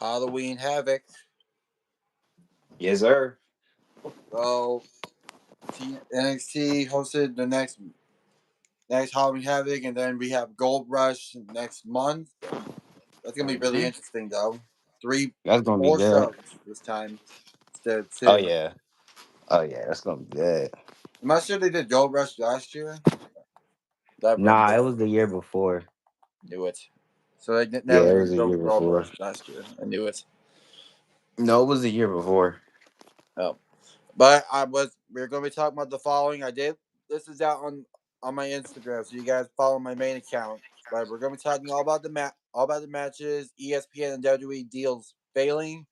Halloween Havoc. Yes, sir. So NXT hosted the next Halloween Havoc, and then we have Gold Rush next month. That's gonna be really hmm interesting, though. Three, That's gonna be four good. shows this time instead of Oh two. yeah. Oh yeah. That's gonna be good. I'm not sure they did Gold Rush last year. I read Nah, it that. was the year before. Knew it. So they Yeah, never it did was the year Gold before. Rush last year. I knew it. No, it was the year before. Oh. But we're gonna be talking about the following. I did this is out on my Instagram, so you guys follow my main account. But we're gonna be talking all about the matches, ESPN and WWE deals failing,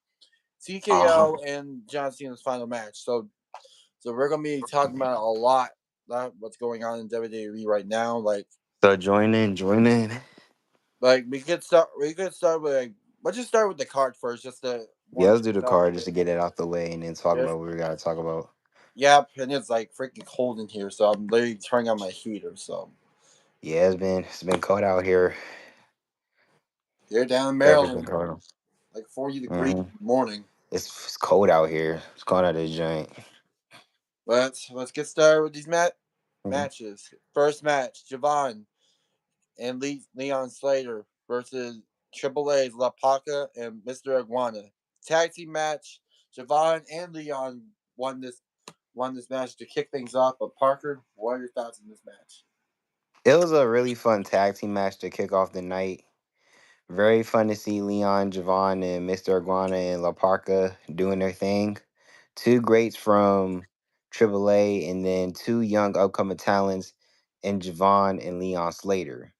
Uh huh. TKO and John Cena's final match. So we're gonna be talking about a lot about what's going on in WWE right now. So join in, join in. Like we could start with let's just start with the card first, just to Yeah, warm let's do things the up. card just to get it out the way and then talk There's about what we gotta talk about. Yep, and it's like freaking cold in here, so I'm literally turning on my heater. So Yeah, it's been cold out here. here down in Definitely been Maryland, cold. like 40 degrees hmm in the morning. It's cold out here. It's cold out of this joint. Let's get started with these Mhm. matches. First match: Javon and Leon Slater versus Triple A's La Paca and Mr. Iguana. Tag team match: Javon and Leon won this match to kick things off. But Parker, what are your thoughts on this match? It was a really fun tag team match to kick off the night. Very fun to see Leon, Javon, and Mr. Iguana and La Parca doing their thing. Two greats from AAA, and then two young upcoming talents in Javon and Leon Slater.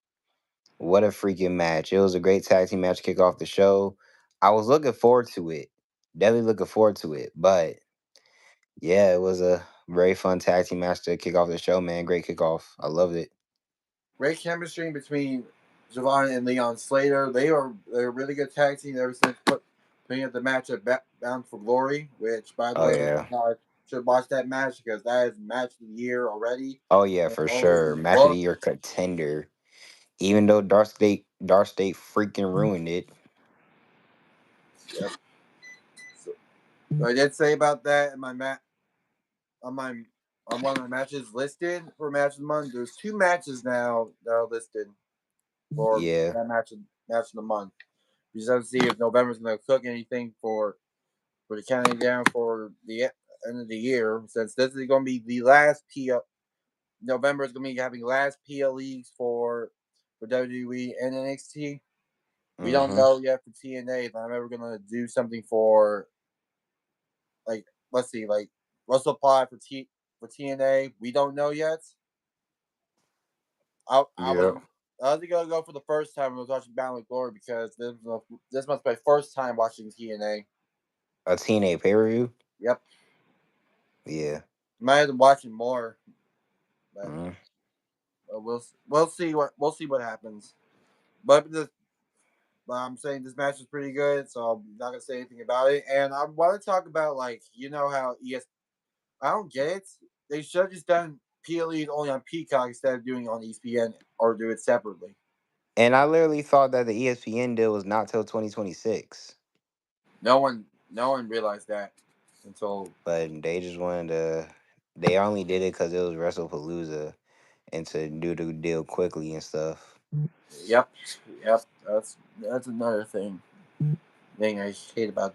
What a freaking match. It was a great tag team match to kick off the show. I was looking forward to it. Definitely looking forward to it. But yeah, it was a very fun tag team match to kick off the show, man. Great kickoff. I loved it. Great chemistry between Javon and Leon Slater. They're a really good tag team ever since putting up the match at Bound for Glory, which by the Oh way, yeah. I should watch that match because that is match of the year already. Oh yeah, And for oh, sure. Match of the look, year contender. Even though Dark State freaking ruined it. yep. So, so I did say about that in my on my on one of my matches listed for match of the month. There's two matches now that are listed for Yeah. that match of the month. We just have to see if November's going to cook anything for the counting down for the end of the year. Since this is going to be the last PL, November is going to be having last PLEs for WWE and NXT. We don't Mm-hmm. know yet for TNA if I'm ever going to do something for like let's see like WrestlePod for TNA. We don't know yet. I was Yeah. I was gonna go for the first time when I was watching Bound with Glory because this must be my first time watching TNA. A TNA pay per view. Yep, Yeah. might have to watch it more, but Mm-hmm. we'll see what happens. But I'm saying this match is pretty good, so I'm not gonna say anything about it. And I want to talk about how I don't get it. They should have just done PLEs only on Peacock instead of doing it on ESPN or do it separately. And I literally thought that the ESPN deal was not till 2026. No one realized that until But they just wanted to. They only did it because it was WrestlePalooza and to do the deal quickly and stuff. yep, yep. That's another thing I hate about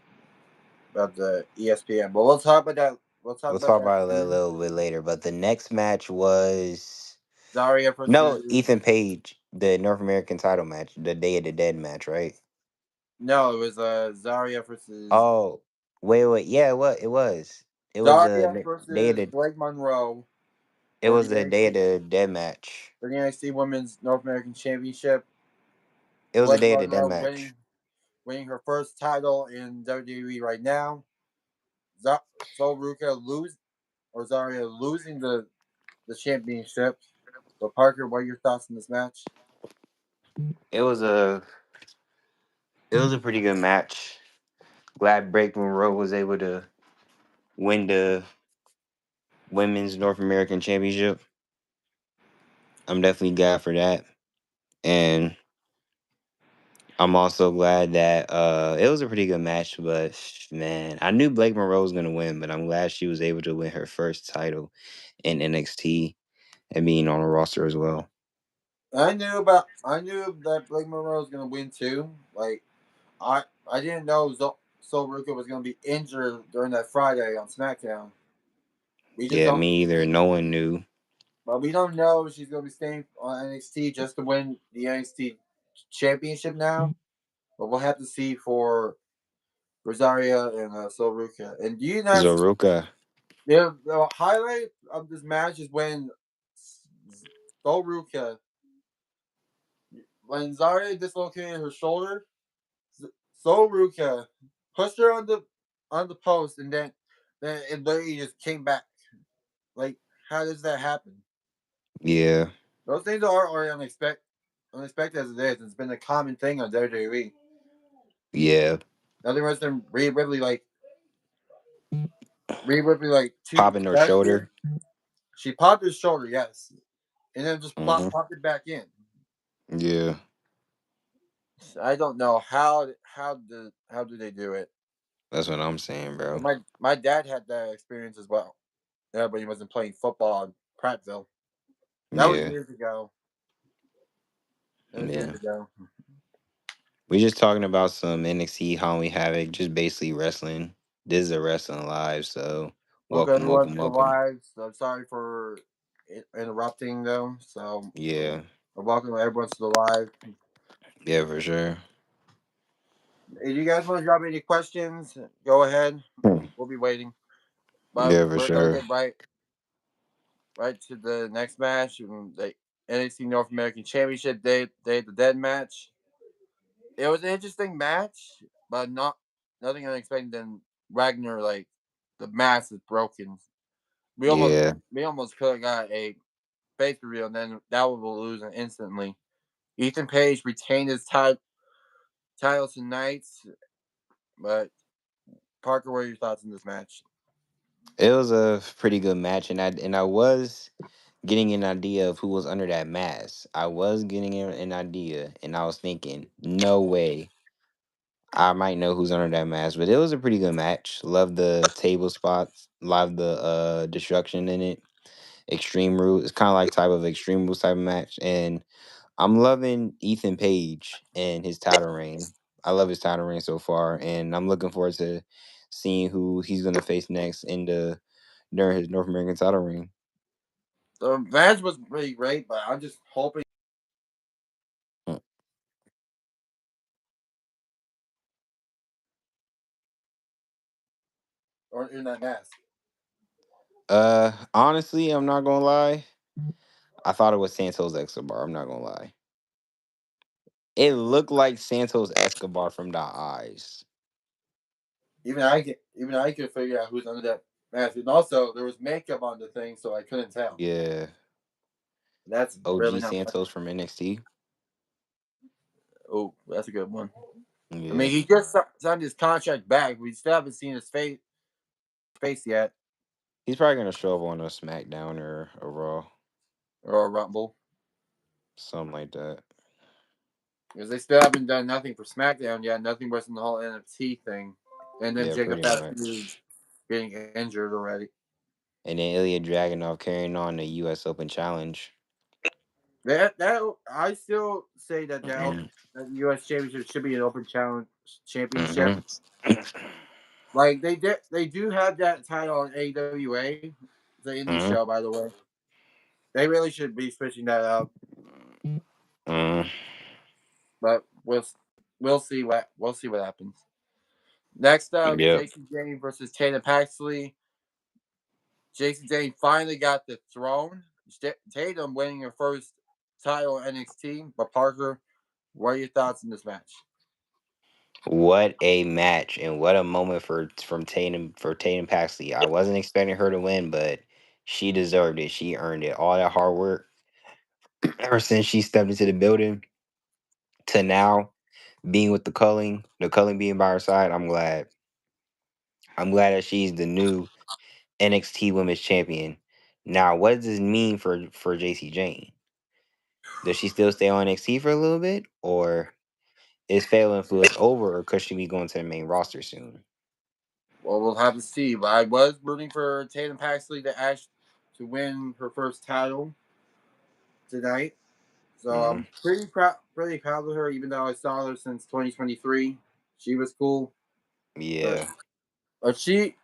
the ESPN. But we'll talk about that. We'll talk We'll about talk that about it a soon. little bit later. But the next match was Zaria no versus Ethan Page, the North American title match, the Day of the Dead match, right? no, it was Zaria versus Oh, wait, yeah, it was. It was Zaria the day of versus the. Blake Monroe It for was the Day of the Dead match. the NXT Women's North American Championship. It was the Blake Day of the Dead Monroe match. winning her first title in WWE right now. So Ruka Zaria losing the championship. But Parker, what are your thoughts on this match? It was a it was a pretty good match. Glad Break Monroe was able to win the women's North American Championship. I'm definitely glad for that. And I'm also glad that it was a pretty good match, but man, I knew Blake Monroe was gonna win, but I'm glad she was able to win her first title in NXT and being on the roster as well. I knew that Blake Monroe was gonna win too. Like I I didn't know Sol Ruka was gonna be injured during that Friday on SmackDown. We just Yeah, don't, me either. No one knew. but we don't know if she's gonna be staying on NXT just to win the NXT championship now. But we'll have to see for Rosaria and Sol Ruka. And do you not? Zoruka. The highlight of this match is when Sol Ruka, when Zarya dislocated her shoulder, Sol Ruka pushed her on the post, and then it literally just came back. Like, how does that happen? Yeah, Those things are unexpected as it is. It's been a common thing on WWE. yeah. Nothing worse than Rhea Ripley like two Popping her last year. shoulder. She popped his shoulder, yes, and then just Hmm. popped it back in. Yeah, I don't know how do they do it. that's what I'm saying, But bro. my dad had that experience as well. Yeah, but he wasn't playing football in Prattville. That was Yeah, years ago. That was years yeah. ago. We just talking about some NXT Halloween Havoc, just basically wrestling. This is a wrestling live, so Welcome welcome, everyone welcome, to the welcome. live. So I'm sorry for interrupting though. So Yeah, welcome everyone to the live. yeah, for sure. If you guys want to drop any questions, go ahead. Hmm. We'll be waiting. But Yeah, for we're gonna sure. get right to the next match. The NXT North American Championship Day of the Dead match. It was an interesting match, but nothing unexpected than Ragnar, like the mask is broken. We almost Yeah. we almost could have got a face reveal, and then that would lose instantly. Ethan Page retained his title tonight, but Parker, what are your thoughts on this match? It was a pretty good match, and I was getting an idea of who was under that mask. I was getting an idea, and I was thinking, no way, I might know who's under that mask. But it was a pretty good match. Love the table spots. Love the destruction in it. Extreme Rules. It's kind of like type of Extreme Rules type of match, and I'm loving Ethan Page and his title reign. I love his title reign so far, and I'm looking forward to seeing who he's gonna face next in the during his North American title reign. The match was really great, but I'm just hoping Mm. or in that mask. Honestly, I'm not gonna lie. I thought it was Santos Escobar. I'm not gonna lie. It looked like Santos Escobar from the eyes. Even I could figure out who's under that mask. And also, there was makeup on the thing, so I couldn't tell. Yeah, That's OG really not. Santos from NXT. Oh, that's a good one. I mean, Yeah, he just signed his contract back. We still haven't seen his face yet, he's probably gonna show up on a SmackDown or a Raw, or a Rumble, something like that. because they still haven't done nothing for SmackDown yet. Nothing worse than the whole NFT thing, and then Yeah, Jacob pretty Fatu much. getting injured already. And then Ilya Dragunov carrying on the U.S. Open Challenge. That I still say that U.S. Championship should be an open challenge championship. Hmm. Like they do have that title on AWA, the indie show, Hmm. by the way. They really should be switching that up, Hmm. but we'll see what happens. Next up, Yep. Jason Jane versus Tatum Paxley. Jason Jane finally got the throne. Tatum winning her first title in NXT. But Parker, what are your thoughts on this match? What a match and what a moment for Tatum Paxley. I wasn't expecting her to win, but she deserved it. She earned it. All that hard work ever since she stepped into the building to now being with the culling being by her side. I'm glad. I'm glad that she's the new NXT Women's Champion. Now, what does this mean for JC Jane? Does she still stay on NXT for a little bit, or is Fatal Influence over, or could she be going to the main roster soon? Well, we'll have to see. But I was rooting for Tatum Paxley to win her first title tonight. So Mm, I'm pretty proud of her, even though I saw her since 2023. She was cool, but yeah, she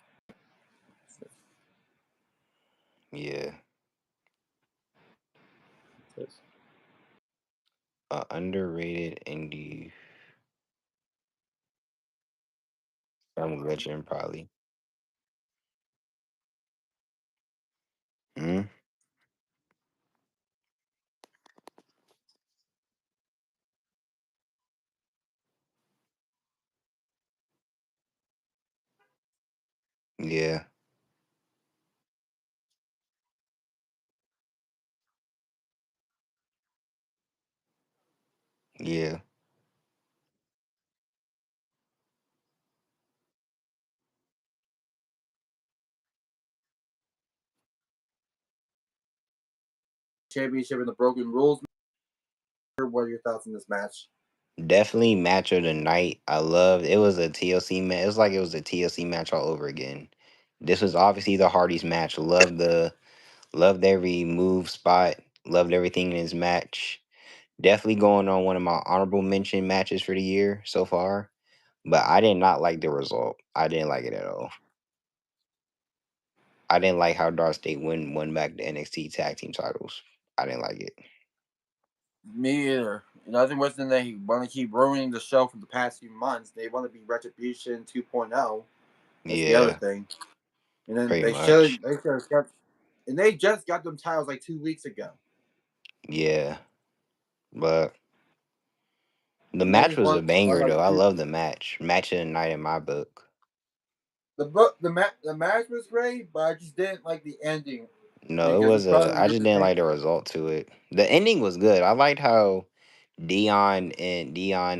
yeah. Underrated indie. I'm glitching probably. Mm, yeah, yeah, championship in the Broken Rules. What are your thoughts on this match? definitely match of the night. I loved it. Was a TLC match. It was like it was a TLC match all over again. This was obviously the Hardys match. Loved every move spot. Loved everything in his match. Definitely going on one of my honorable mention matches for the year so far. But I did not like the result. I didn't like it at all. I didn't like how Dark State won back the NXT tag team titles. I didn't like it. Me either. Nothing worse than they want to keep ruining the show for the past few months. They want to be Retribution 2.0. That's the other Yeah, thing. And then pretty much. they should have got, and they just got them titles like 2 weeks ago. Yeah, but the And they match just was a want banger like though. I love the match. Match of the night in my book. the match was great, but I just didn't like the ending No, it because it's was a. probably I just just the didn't same. like the result to it. The ending was good. I liked how Dion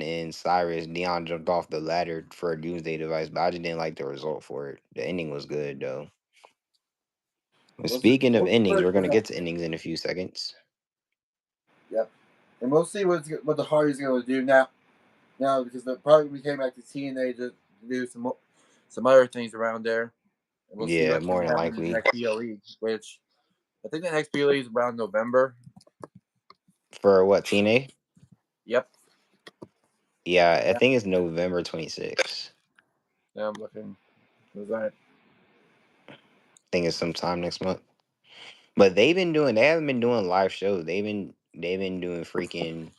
and Cyrus. Dion jumped off the ladder for a doomsday device, but I just didn't like the result for it. The ending was good though. And speaking of We'll see endings, we're gonna what get to endings in a few seconds. yep, and we'll see what the Hardys going to do now. Now because they probably came back to TNA to do some other things around there, and we'll see Yeah, what's going more to than happen in the likely. next PLE, which I think the next PLE is around November. For what, TNA? Yep. Yeah, I Yeah. think it's November 26th. Now I'm looking. Was that? I think it's sometime next month. But they haven't been doing live shows. They've been doing freaking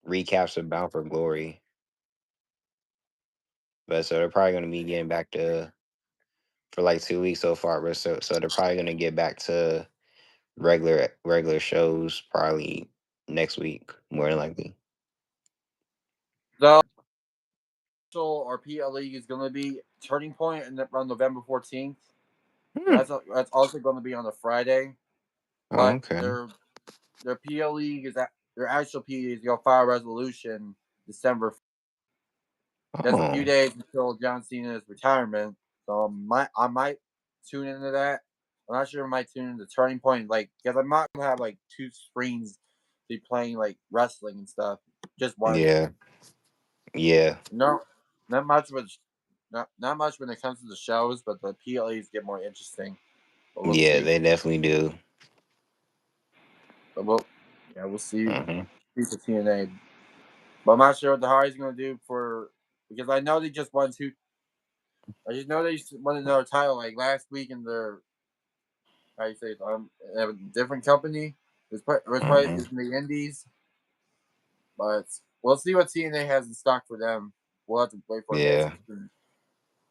recaps of Bound for Glory. But so they're probably gonna be getting back to for like 2 weeks so far. But so they're probably gonna get back to regular shows probably next week, more than likely. So our PLE is going to be Turning Point on November 14th. Hmm. That's also going to be on a Friday, Oh, but okay. their PLE is at their actual PLE is going to file a resolution December. That's a few Oh, days until John Cena's retirement, so I might tune into that. I'm not sure I might tune into Turning Point, like because I'm not gonna have like two screens to be playing like wrestling and stuff. Just one. yeah, yeah, No, not much. Not much when it comes to the shows, but the PLEs get more interesting. But we'll yeah. see. They definitely do. But we'll see. Hmm. See the TNA. But I'm not sure what the Hardys gonna do for because I know they just won two. I just know they won another title like last week in their how you say it, a different company. It was probably Hmm. is in the Indies, but we'll see what TNA has in stock for them. We'll have to wait for May Yeah, 16th.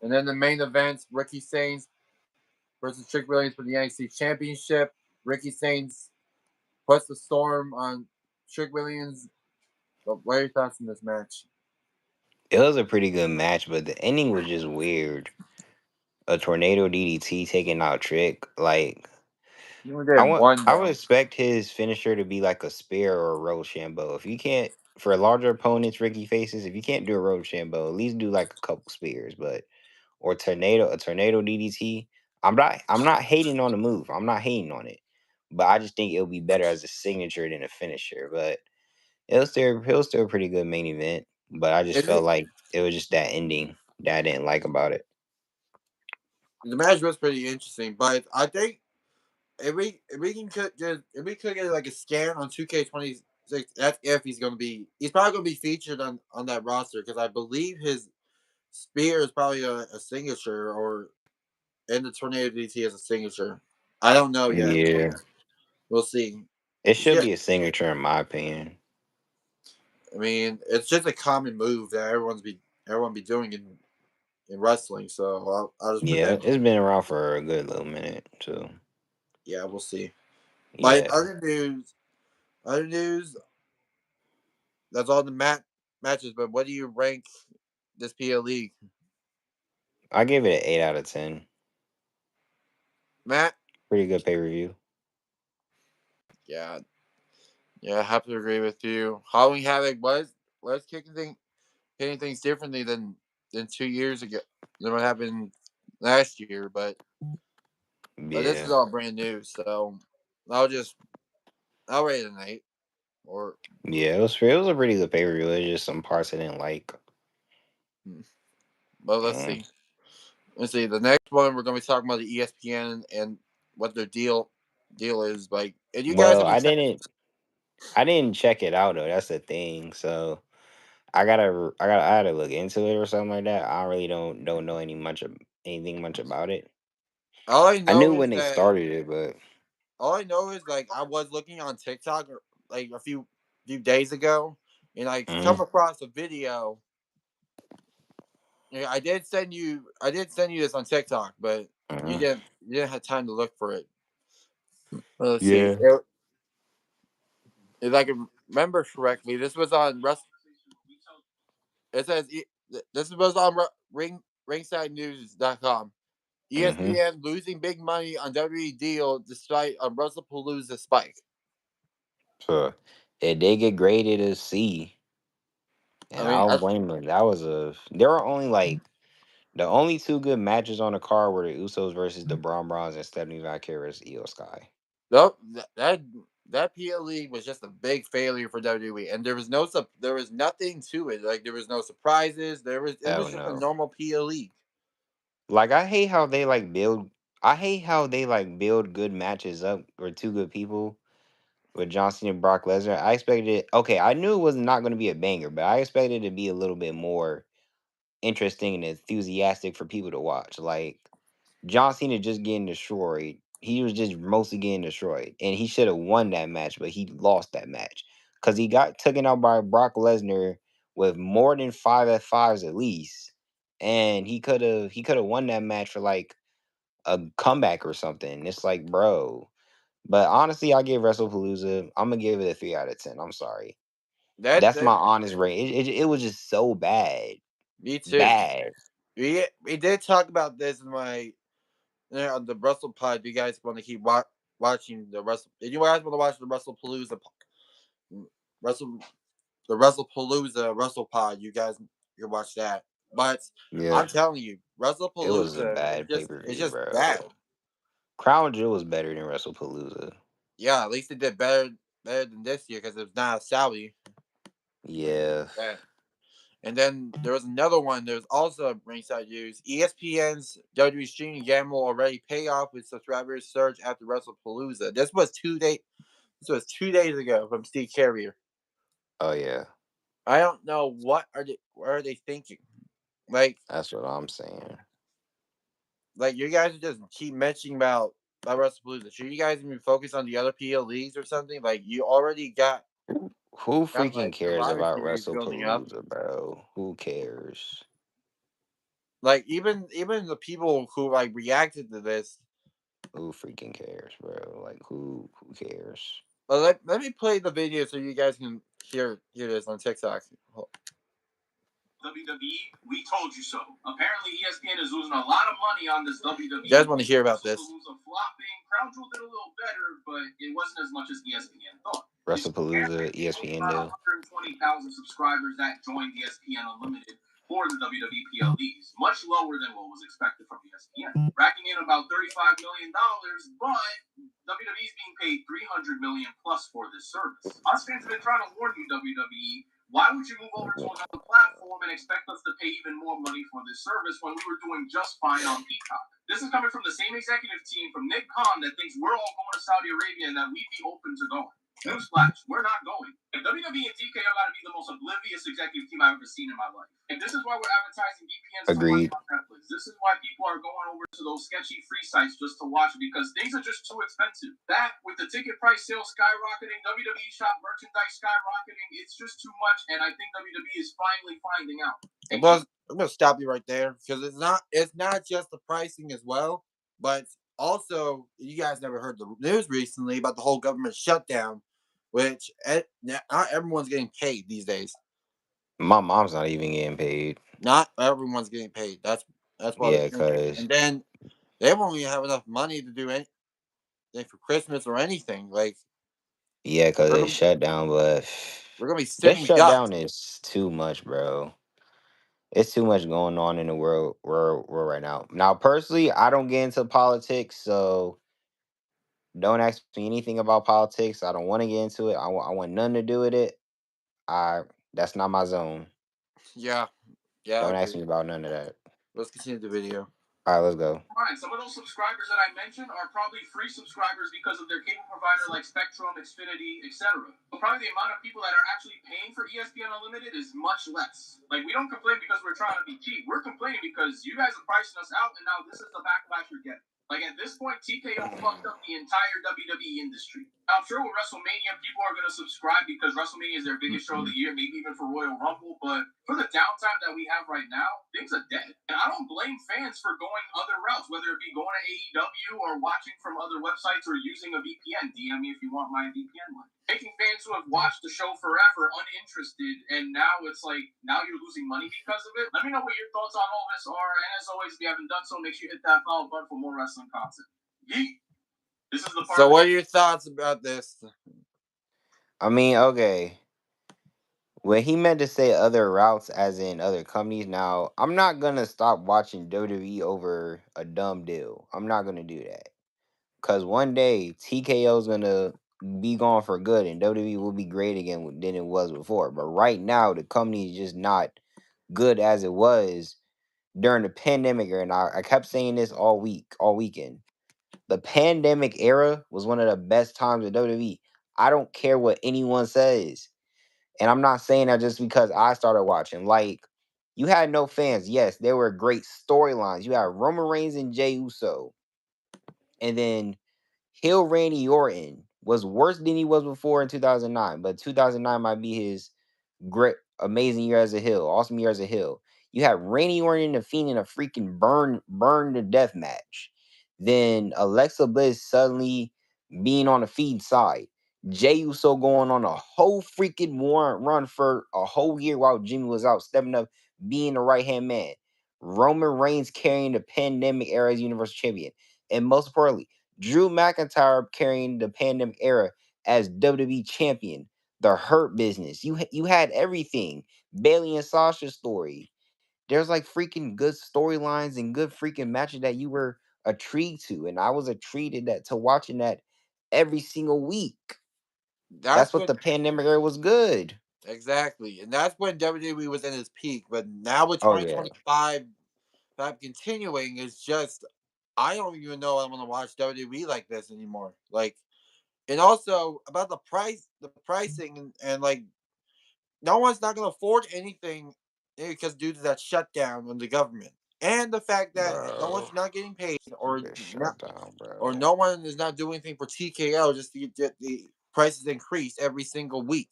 And then the main event: Ricky Sainz versus Trick Williams for the NXT Championship. Ricky Sainz puts the storm on Trick Williams. But what are your thoughts on this match? it was a pretty good match, but the ending was just weird. A tornado DDT taking out Trick. Like He only did one I would though. expect his finisher to be like a spear or a Rochambeau. If you can't for larger opponents, Ricky faces, if you can't do a Rochambeau, at least do like a couple spears, but or a tornado DDT. I'm not hating on the move. I'm not hating on it. But I just think it'll be better as a signature than a finisher. But it was still a pretty good main event, but I just felt It, like it was just that ending that I didn't like about it. the match was pretty interesting, but I think if we could get like a scan on 2K26, that's if he's probably gonna be featured on that roster because I believe his spear is probably a signature or in the tornado DT as a signature. I don't know yet. Yeah, We'll see. it should Yeah, be a signature in my opinion. I mean it's just a common move that everyone be doing in wrestling. So I'll just put Yeah, that. it's been around for a good little minute too. Yeah, we'll see. But Yeah, other news. That's all the matches. But what do you rank this PL League, I gave it an 8 out of 10. Matt? Pretty good pay per view. Yeah, yeah, I have to agree with you. Halloween Havoc was hitting things differently than 2 years ago than what happened last year. But this is Yeah, all brand new, so I'll just I'll rate it an 8. Or yeah, it was a pretty good pay per view. There's just some parts I didn't like. but let's Mm. see. Let's see. The next one we're gonna be talking about the ESPN and what their deal is like. And you guys Well, haven't checked. I didn't check it out though. That's the thing. So I gotta look into it or something like that. I really don't know anything much about it. All I I know knew is when they that started it, but like I was looking on TikTok like a few days ago, and I mm, come across a video. Yeah, I did send you this on TikTok, but mm, you didn't have time to look for it. Let's see. yeah, If I can remember correctly, this was on It says this was on ringsidenews.com. mm-hmm. ESPN losing big money on WWE deal despite a WrestlePalooza spike. So it did get graded as C, I and I mean, don't blame them. There were only like the only two good matches on the card were the Usos versus the Braun Bros and Stephanie Valkyrie versus Io Sky. nope, that PLE was just a big failure for WWE, and there was nothing to it. Like there was no surprises. It Oh was just a no. normal PLE. Like I hate how they like build good matches up or two good people with John Cena and Brock Lesnar. I expected it. Okay, I knew it was not going to be a banger, but I expected it to be a little bit more interesting and enthusiastic for people to watch. Like John Cena just getting destroyed. He was just mostly getting destroyed, and he should have won that match, but he lost that match because he got taken out by Brock Lesnar with more than 5 F5s at least, and he could have won that match for like a comeback or something. It's like, bro. But honestly, I gave WrestlePalooza. I'm gonna give it a 3 out of 10. I'm sorry. That's my That honest rate. It was just so bad, Me too. bad. We did talk about this in on the WrestlePod. If you guys want to keep watching the Wrestle, if you guys want to watch the Wrestle the WrestlePalooza WrestlePod, you can watch that. But Yeah, I'm telling you, it was a WrestlePalooza bad pay per it's view, just bad. bro. Crown Jewel was better than WrestlePalooza. Yeah, at least it did better than this year because it's not Saudi. Yeah. Yeah. And then there was another one. There's also ringside news. ESPN's WWE streaming gamble already pay off with subscribers surge after WrestlePalooza. This was 2 days ago from Steve Carrier. Oh yeah. I don't know what are they thinking? Like That's what I'm saying. like you guys just keep mentioning about WrestlePalooza. Should you guys even focus on the other PL leagues or something? Like you already Who got freaking like cares Survivor about Series building up. WrestlePalooza, bro? Who cares? Like even the people who like reacted to this. Who freaking cares, bro? Like who cares? But let me play the video so you guys can hear this on TikTok. WWE, we told you so. Apparently, ESPN is losing a lot of money on this WWE. You guys want to hear about this? Flopping. Crown Jewel did a little better, but it wasn't as much as ESPN thought. WrestlePalooza, ESPN About deal. 120,000 subscribers that joined ESPN Unlimited for the WWE PLEs, much lower than what was expected from ESPN, racking in about $35 million. But WWE is being paid $300 million plus for this service. Us fans have been trying to warn you, WWE. Why would you move over to another platform and expect us to pay even more money for this service when we were doing just fine on Peacock? This is coming from the same executive team from Nick Khan that thinks we're all going to Saudi Arabia and that we'd be open to going. Newsflash, we're not going. And WWE and TKO got to be the most oblivious executive team I've ever seen in my life. And this is why we're advertising VPNs so much Agreed. on Netflix. This is why people are going over to those sketchy free sites just to watch it because things are just too expensive. That, with the ticket price sales skyrocketing, WWE shop merchandise skyrocketing, it's just too much. And I think WWE is finally finding out. Well, I'm gonna stop you right there because it's not just the pricing as well, but also you guys never heard the news recently about the whole government shutdown, which not everyone's getting paid these days. My mom's not even getting paid. Not everyone's getting paid. That's what I was Yeah, thinking. cause And then they won't even have enough money to do anything for Christmas or anything. Like yeah, cause we're they gonna, shut down. But we're gonna be this sitting ducks. shutdown is too much, bro. It's too much going on in the world right now. Now, personally, I don't get into politics, so don't ask me anything about politics. I don't want to get into it. I want nothing to do with it. I That's not my zone. Yeah, yeah, I Don't ask agree. me about none of that. Let's continue the video. All right, let's go. Fine. Some of those subscribers that I mentioned are probably free subscribers because of their cable provider like Spectrum, Xfinity, etc. But probably the amount of people that are actually paying for ESPN Unlimited is much less. Like, we don't complain because we're trying to be cheap. We're complaining because you guys are pricing us out, and now this is the backlash you're getting. Like, at this point, TKO fucked up the entire WWE industry. I'm sure with WrestleMania, people are going to subscribe because WrestleMania is their biggest show of the year, maybe even for Royal Rumble. But for the downtime that we have right now, things are dead. And I don't blame fans for going other routes, whether it be going to AEW or watching from other websites or using a VPN. DM me if you want my VPN link. Making fans who have watched the show forever uninterested, and now it's like, now you're losing money because of it. Let me know what your thoughts on all this are. And as always, if you haven't done so, make sure you hit that follow button for more wrestling content. Yeet! This is the part. So, what are your thoughts about this? I mean, okay. When he meant to say other routes, as in other companies, now I'm not gonna stop watching WWE over a dumb deal. I'm not gonna do that. Cause one day TKO is gonna be gone for good, and WWE will be great again than it was before. But right now, the company is just not good as it was during the pandemic era. And I kept saying this all weekend. The pandemic era was one of the best times of WWE. I don't care what anyone says. And I'm not saying that just because I started watching. Like, you had no fans. Yes, there were great storylines. You had Roman Reigns and Jey Uso. And then Hill Randy Orton was worse than he was before in 2009. But 2009 might be his great, amazing year as a heel, awesome year as a heel. You had Randy Orton and the Fiend in a freaking burn to death match. Then Alexa Bliss suddenly being on the Fiend side. Jay Uso going on a whole freaking warrant run for a whole year while Jimmy was out, stepping up, being the right hand man. Roman Reigns carrying the pandemic era as Universal Champion. And most importantly, Drew McIntyre carrying the pandemic era as WWE Champion. The Hurt Business. You had everything. Bailey and Sasha's story. There's like freaking good storylines and good freaking matches that you were intrigued to, and I was intrigued that to watching that every single week. That's That's what when the pandemic era was good. exactly, and that's when WWE was in its peak. But now with Oh yeah, 2025, that continuing is just I don't even know I want to watch WWE like this anymore. Like, and also about the pricing, and like no one's not going to afford anything because due to that shutdown on the government and the fact that no bro. one's not getting paid or This not, shut down, or bro. no one is not doing anything for TKO just to get the prices increased every single week.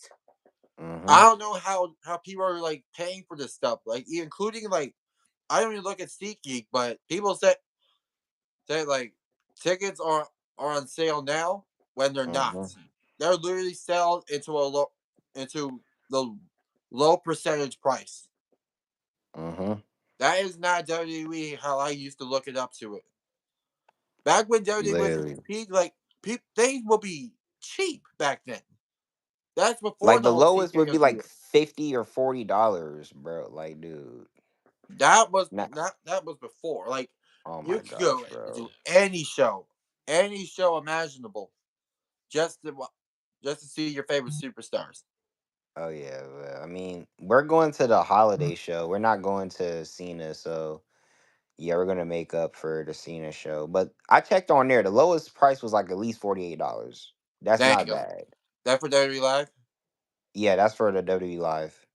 I Mm-hmm. don't know how people are like paying for this stuff, like including like I don't even look at SeatGeek, but people say like tickets are on sale now when they're not. Mm-hmm. They're literally sold into the low percentage price. Mm-hmm. That is not WWE how I used to look it up to it. Back when WWE was in its Literally. peak, like things would be cheap back then. That's before Like the the whole lowest would TKO be like deal. $50 or $40, bro. Like, dude. That was Not, that was before. Like oh you my could gosh, go bro. to any show. any show imaginable just to just to see your favorite superstars. Oh yeah, well, I mean, we're going to the holiday show. We're not going to Cena, so yeah, we're gonna make up for the Cena show. But I checked on there. The lowest price was like at least $48. That's not Damn, bad. that for WWE Live. Yeah, that's for the WWE Live,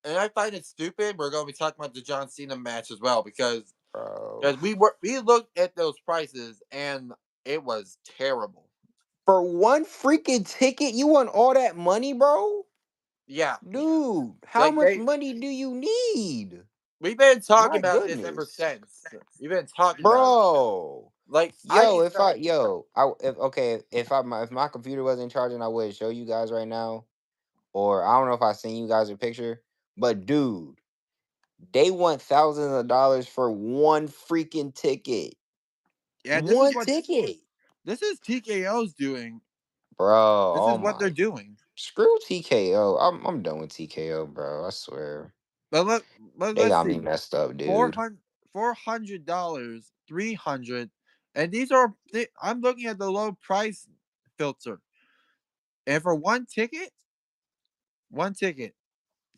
And I find it stupid. We're going to be talking about the John Cena match as well bro. because we looked at those prices and it was terrible. For one freaking ticket, you want all that money, bro? Yeah, Dude, how like much money do you need? we've been talking My about this ever goodness, since. We've been talking about it. bro. Like I Yo, need if some. I yo, I if okay, if my computer wasn't charging, I would show you guys right now. Or I don't know if I seen you guys a picture, but dude, they want thousands of dollars for one freaking ticket. Yeah, One ticket, this is TKO's doing. bro. This Oh is what they're my, doing. screw TKO. I'm done with TKO, bro. I swear But they let's got me see. messed up, Four dude. hundred $400, 300, and these are. I'm looking at the low price filter, and for one ticket,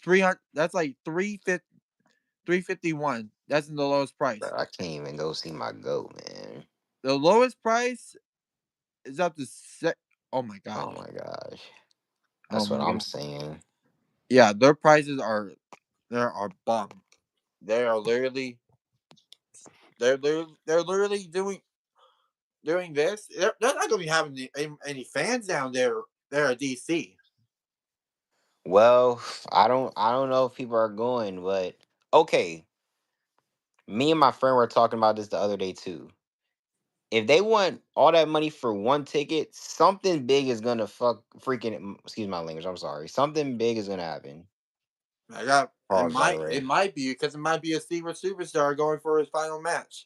300. That's like 351. That's in the lowest Bro, price. I can't even go see my goat, man. The lowest price is up to Oh my Oh gosh. my gosh, Oh that's my what I'm god. saying. Yeah, their prices are there are bomb. They are literally they're literally doing this. They're not gonna be having any fans down there at DC. Well, I don't know if people are going, but okay. Me and my friend were talking about this the other day too. If they want all that money for one ticket, something big is gonna excuse my language. I'm sorry. Something big is gonna happen. I got Pause, by the it way. might be because it might be a secret superstar going for his final match.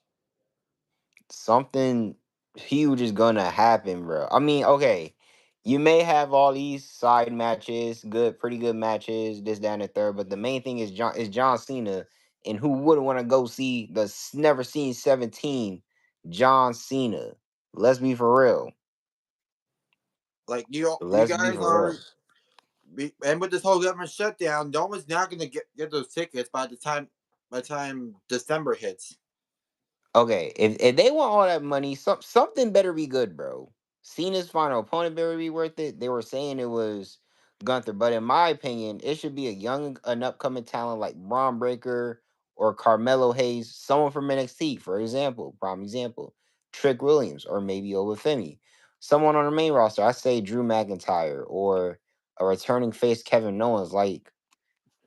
Something huge is gonna happen, bro. I mean, okay, you may have all these side matches, pretty good matches, this, that, and the third, but the main thing is John Cena, and who wouldn't want to go see the never seen 17 John Cena? Let's be for real. Like you Let's be guys for real. are, and with this whole government shutdown, no one's not gonna get those tickets by the time December hits. Okay, if they want all that money, something better be good, bro. Cena's final opponent better be worth it. They were saying it was Gunther, but in my opinion, it should be an upcoming talent like Braun Breaker or Carmelo Hayes, someone from NXT, for example, prime example, Trick Williams, or maybe Obafemi. Someone on the main roster, I say Drew McIntyre or a returning face Kevin Owens. Like,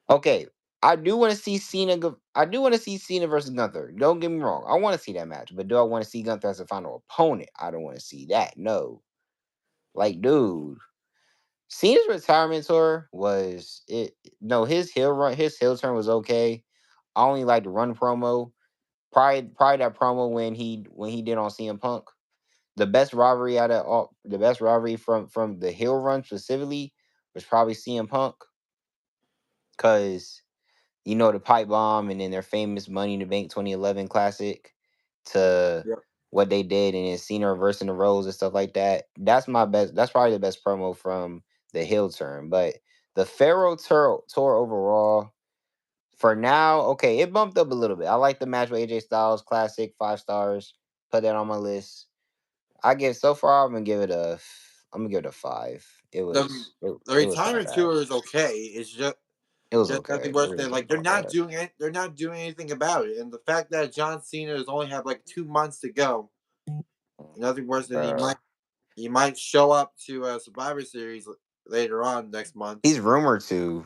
okay, I do want to see Cena. I do want to see Cena versus Gunther. Don't get me wrong. I want to see that match, but do I want to see Gunther as a final opponent? I don't want to see that. No, like, dude, Cena's retirement tour was it. No, his heel turn was okay. I only like the run promo. Probably that promo when he did on CM Punk. The best rivalry from the heel run specifically was probably CM Punk, because the pipe bomb and then their famous Money in the Bank 2011 classic to Yep. what they did and then Cena reversing the roles and stuff like that. That's my best. That's probably the best promo from the heel turn. But the tour overall, for now, okay, it bumped up a little bit. I like the match with AJ Styles, classic, 5 stars. Put that on my list. I give so far. I'm gonna give it a 5. The the It was not retirement bad. tour is okay. It's It was just nothing okay. worse It than was like not bad. they're not doing anything about it, and the fact that John Cena has only had like 2 months to go, nothing worse than Bro. he might show up to a Survivor Series later on next month. He's rumored to.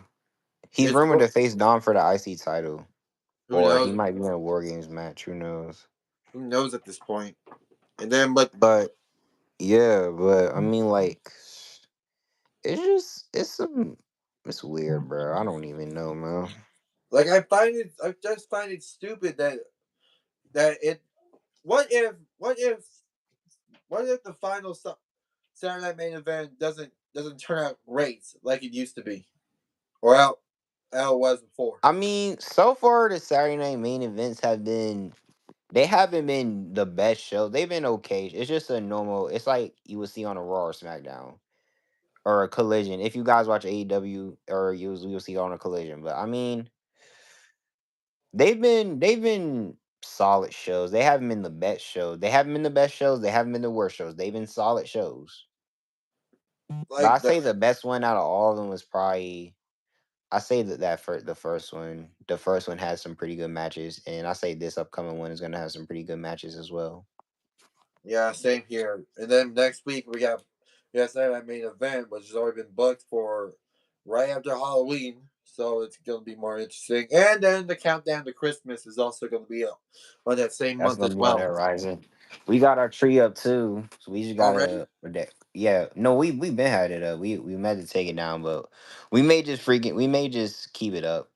He's It's rumored to face Dom for the IC title, who or he knows might be in a War Games match. Who knows? who knows at this point. And then but But yeah, but I mean, like, it's weird, bro. I don't even know, man. like I just find it stupid that it what if what if what if the final Saturday Night Main Event doesn't turn out great like it used to be or how it was before. I mean, so far the Saturday night main events have been They haven't been the best show. They've been okay. It's just a normal. It's like you would see on a Raw or SmackDown or a Collision. If you guys watch AEW or you'll see it on a Collision. But I mean, they've been solid shows. They haven't been the best shows. They haven't been the best shows. They haven't been the worst shows. They've been solid shows. But I Like the say the best one out of all of them was probably I say that for the first one. The first one had some pretty good matches, and I say this upcoming one is gonna have some pretty good matches as well. Yeah, same here. And then next week we got that main event, which has already been booked for right after Halloween, so it's gonna be more interesting. And then the countdown to Christmas is also gonna be on that same That's month gonna as be on the well. horizon. We got our tree up too, so we just Already? gotta. Yeah, no, we been had it up. We meant to take it down, but we may just keep it up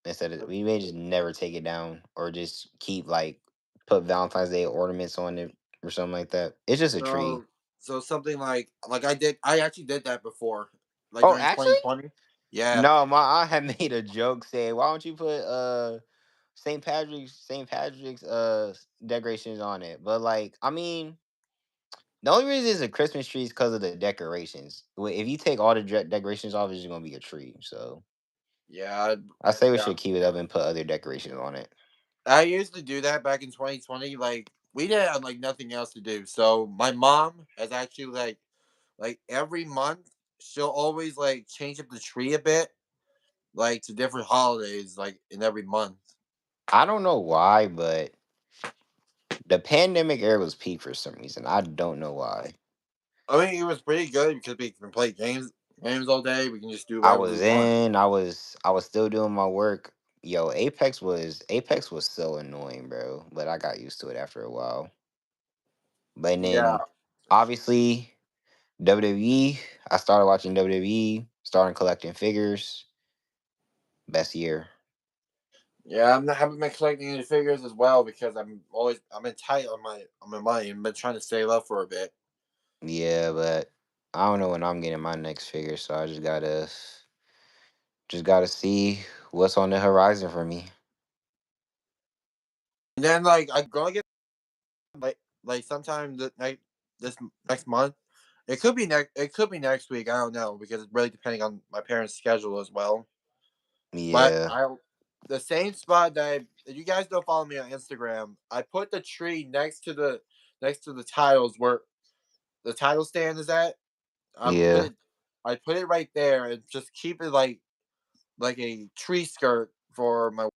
instead of we may just never take it down or just keep like put Valentine's Day ornaments on it or something like that. It's just a tree. So so something like I actually did that before, like Oh, during actually, 2020. Yeah, no, my aunt had made a joke saying, "Why don't you put St. Patrick's decorations on it?" But like, I mean, the only reason it's a Christmas tree is because of the decorations. If you take all the decorations off, it's just gonna be a tree. So yeah, I say we yeah. should keep it up and put other decorations on it. I used to do that back in 2020. Like we didn't have like nothing else to do. So my mom has actually like every month she'll always like change up the tree a bit, like to different holidays, like in every month. I don't know why, but the pandemic era was peak for some reason. I don't know why. I mean, it was pretty good because we can play games all day. We can just do I whatever we was want. in. I was still doing my work. Yo, Apex was so annoying, bro. But I got used to it after a while. But Yeah, then obviously WWE. I started watching WWE. Started collecting figures. Best year. yeah. Haven't been collecting any figures as well because I'm in tight on my money and been trying to save up for a bit. Yeah, but I don't know when I'm getting my next figure, so I just gotta see what's on the horizon for me. And then like I'm gonna get like sometime this next month. It could be next week. I don't know because it's really depending on my parents' schedule as well. But Yeah, I'll the same spot that if you guys don't follow me on Instagram, I put the tree next to the titles where the title stand is at. I put yeah. it I put it right there and just keep it like a tree skirt for my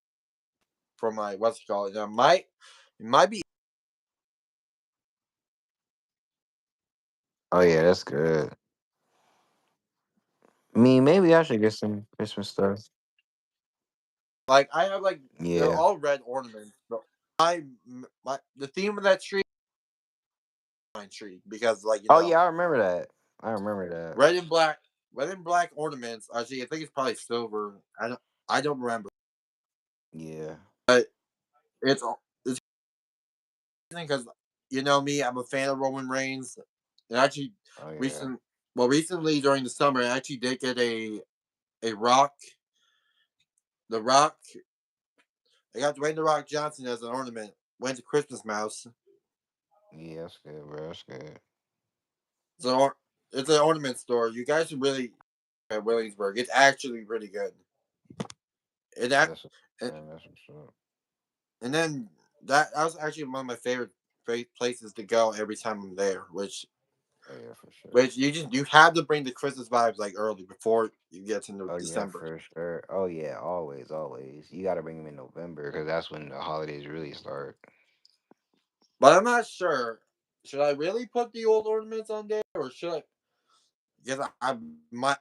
what's it called. It might be Oh yeah, that's good. I mean, maybe I should get some Christmas stuff. like I have like they're Yeah. all red ornaments. But my the theme of that tree because like Oh yeah, I remember that. I remember that. red and black ornaments. Actually, I think it's probably silver. I don't remember, Yeah. but it's because you know me, I'm a fan of Roman Reigns. And actually, Oh yeah. recent recently during the summer, I actually did get a rock. The Rock. I got Dwayne the Rock Johnson as an ornament. Went to Christmas Mouse. Yeah, that's good, bro. That's good. So it's an ornament store. You guys should really at Williamsburg. It's actually pretty good. It act, That's and that's what's up. and then that was actually one of my favorite places to go every time I'm there. Oh yeah, for sure. Which you have to bring the Christmas vibes like early before you get to Oh yeah, December. for sure. Oh yeah, always, always. You got to bring them in November because that's when the holidays really start. But I'm not sure. Should I really put the old ornaments on there, or should I? Because I might.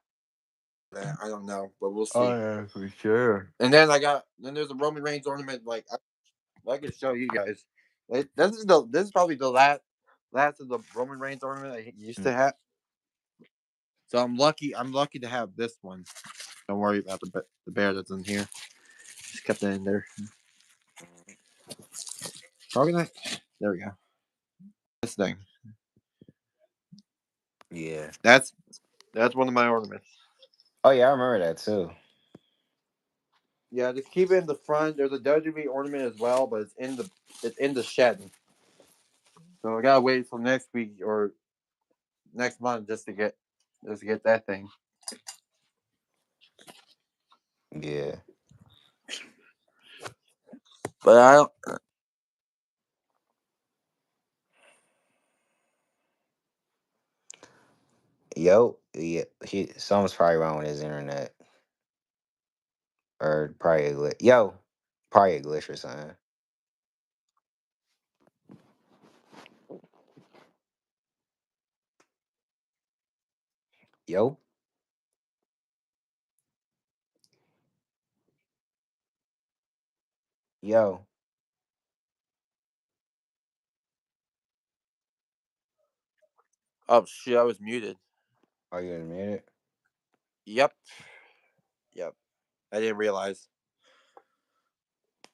I don't know, but we'll Oh see. yeah, for sure. And then there's a Roman Reigns ornament. I can show you guys. This is probably the last of the Roman Reigns ornament I used to Mm. have. So I'm lucky to have this one. Don't worry about the bear that's in here. Just kept it in there. Organize. There we go. This thing. Yeah. That's one of my ornaments. Oh yeah, I remember that too. Yeah, just keep it in the front. There's a WWE ornament as well, but it's in the shed. So I gotta wait till next week or next month just to get that thing. Yeah. But I don't. Yo, yeah, something's probably wrong with his internet, or probably a glitch. Yo, probably a glitch or something. Yo, yo, Oh shit! I was muted. are you in a minute? Yep. Yep. I didn't realize.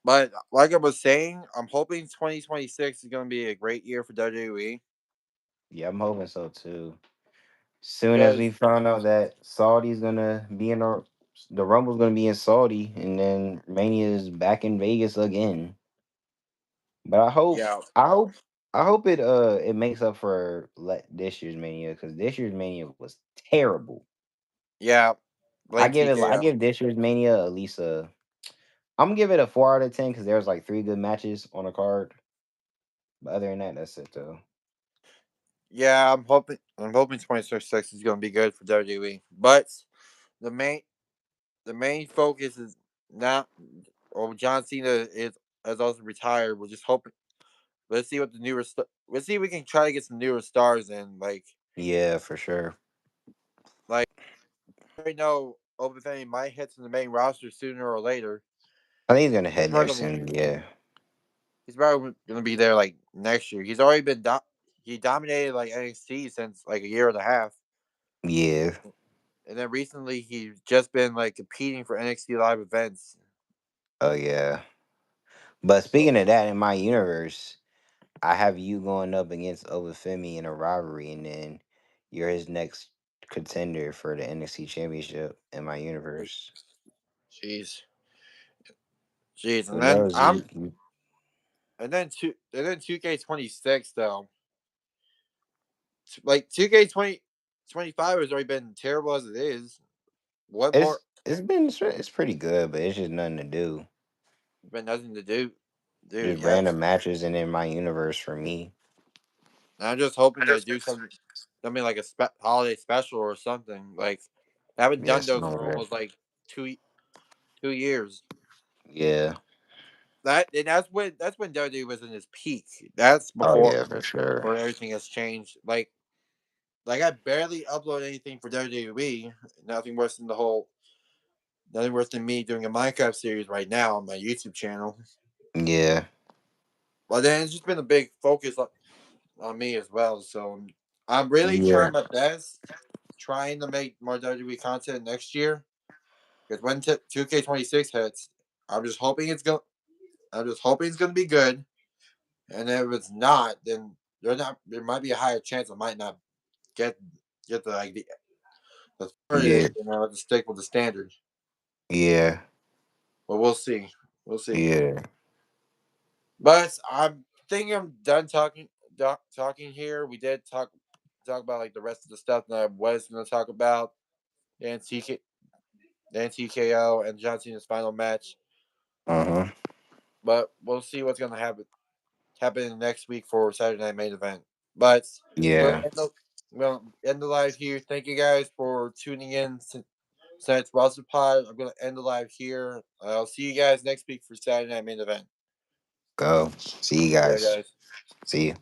But like I was saying, I'm hoping 2026 is going to be a great year for WWE Yeah, I'm hoping so too. Soon as we because found out that Saudi's gonna be in the Rumble's gonna be in Saudi, and then Mania is back in Vegas again. But yeah, I hope it makes up for this year's Mania, because this year's Mania was terrible. yeah, blame I TKO. give this year's Mania at least a I'm gonna give it a 4 out of 10, because there was like 3 good matches on the card. But other than that, that's it though. Yeah, I'm hoping 2026 is going to be good for WWE. But the main the main focus is not. Or John Cena is has also retired. We're just hoping. Let's see what the newer. Let's see if we can try to get some newer stars in. Yeah, for sure. Like right now, Open Fanny might hit to the main roster sooner or later. I think he's gonna He's head there probably gonna soon. Yeah, he's probably gonna be there like next year. He's already been he dominated like NXT since like a year and a half, yeah. and then recently he's just been like competing for NXT live events. Oh yeah. But So speaking of that, in my universe, I have you going up against Obafemi in a rivalry, and then you're his next contender for the NXT Championship in my universe. jeez, jeez, Who knows? and then 2K26 though. Like 2K25 has already been terrible as it is. What more? It's pretty good, but it's just nothing to do. Been nothing to do. Dude, Just yeah. random matches and in my universe for me. And I'm just hoping they do something like a holiday special or something. Like they haven't done Yes, those no for that. almost like 2 years. Yeah. That's when WWE was in his peak. That's Oh before yeah, for sure. everything has changed. Like I barely upload anything for WWE. Nothing worse than nothing worse than me doing a Minecraft series right now on my YouTube channel. Yeah. But then it's just been a big focus on me as well. So I'm really Yeah. trying my best, trying to make more WWE content next year. Because when 2K26 hits, I'm just hoping it's going. I'm just hoping it's going to be good. And if it's not, then there might be a higher chance I might not get the like the Yeah. authority. And I have to stick with the standard. Yeah. But we'll see. We'll see. Yeah. But I'm thinking I'm done talking here. We did talk about like the rest of the stuff that I was going to talk about. And TK, and TKO and John Cena's final match. Uh-huh. But we'll see what's going to happen next week for Saturday Night Main Event. But we'll Yeah. end the, we'll end the live here. Thank you guys for tuning in. Tonight's WrestlePod. I'm going to end the live here. I'll see you guys next week for Saturday Night Main Event. Go. See you Yeah, guys. guys. See you.